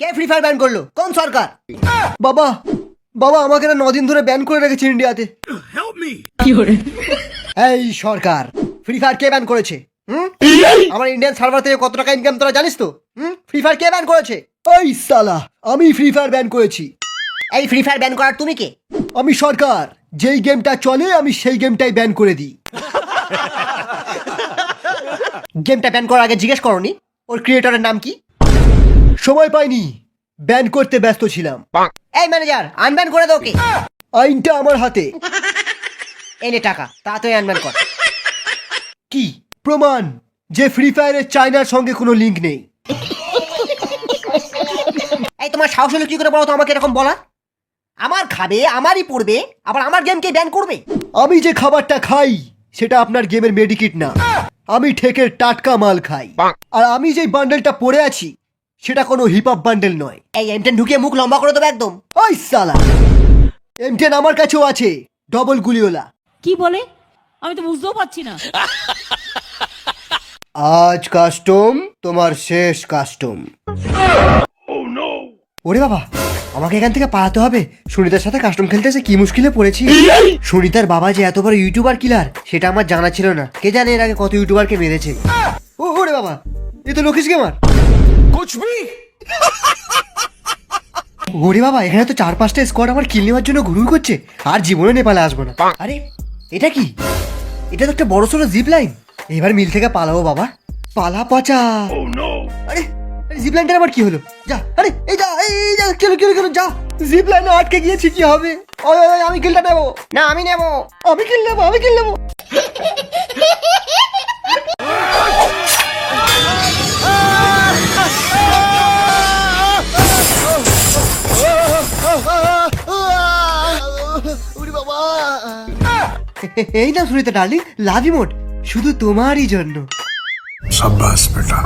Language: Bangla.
কে ফ্রি ফায়ার ব্যান করলো? কোন সরকার? বাবা বাবা আমাকে না 9 দিন ধরে ব্যান করে রেখেছে ইন্ডিয়াতে। এই সরকার, ফ্রি ফায়ার কে ব্যান করেছে? আমার ইন্ডিয়ান সার্ভার থেকে কত টাকা ইনকাম তোরা জানিস তো? ফ্রি ফায়ার কে ব্যান করেছে? ওই সালা, আমি ফ্রি ফায়ার ব্যান করেছি। এই ফ্রি ফায়ার ব্যান করার তুমি কে? আমি সরকার, যেই গেমটা চলে আমি সেই গেমটাই ব্যান করে দিই। গেমটা ব্যান করার আগে জিজ্ঞেস করনি ওর ক্রিয়েটরের নাম কি? সময় পাইনি, ব্যান করতে ব্যস্ত ছিলাম। এই ম্যানেজার, আনব্যান করে দাও। ওকে, আইনটা আমার হাতে। এনে টাকা, তাড়াতাড়ি আনব্যান কর। কি প্রমাণ যে ফ্রি ফায়ারের চায়নার সঙ্গে কোনো লিংক নেই? এই তোমার সাহস হলো কি করে বলো তো আমাকে এরকম বলা? আমার খাবে, আমারই পড়বে, আবার আমার গেমকে ব্যান করবে? আমি যে খাবারটা খাই সেটা আপনার গেমের মেডিকিট না, আমি ঠেকের টাটকা মাল খাই। আর আমি যে বান্ডেলটা পরে আছি সেটা কোনো হিপ হপ বান্ডেল নয়। এই এম10 ঢুকিয়ে মুখ লম্বা করে দেবো একদম। ওই সালা, এম10 আমার কাছেও আছে, ডবল গুলিওলা। কি বলে আমি তো বুঝতেও পারছি না। আজ কাস্টম তোমার শেষ কাস্টম। ওরে বাবা, আমাকে এখান থেকে পালাতে হবে। সুনিতার সাথে কাস্টম খেলতে এসে কি মুশকিলে পড়েছি। সুনিতার বাবা যে এত বড় ইউটিউবার কিলার সেটা আমার জানা ছিল না। কে জানে এর আগে কত ইউটিউবারকে মেরেছে। ওরে বাবা, এ তো লোকেশ গেমার। ওরে বাবা, এখানে তো 4-5টা স্কোয়াড আমার কিল নেওয়ার জন্য ঘুরঘুর করছে। আর জীবনে নেপালে আসবো না। আরে এটা কি? এটা তো একটা বড় সড়ো জিপ লাইন। এবার মিল থেকে পালাবো বাবা, পালা পচা। আরে জিপ লাইনটার আবার কি হলো? যা, আরে এই যা, এই যা, কেন যা। জিপ লাইনে আটকে গিয়েছি, কি হবে? ওই আমি কিলটা নেবো। না আমি নেবো, আমি কিল নেবো। এই না সুনিতা ডার্লিং, লাভ ইমোট শুধু তোমারই জন্য। शाबाश बेटा।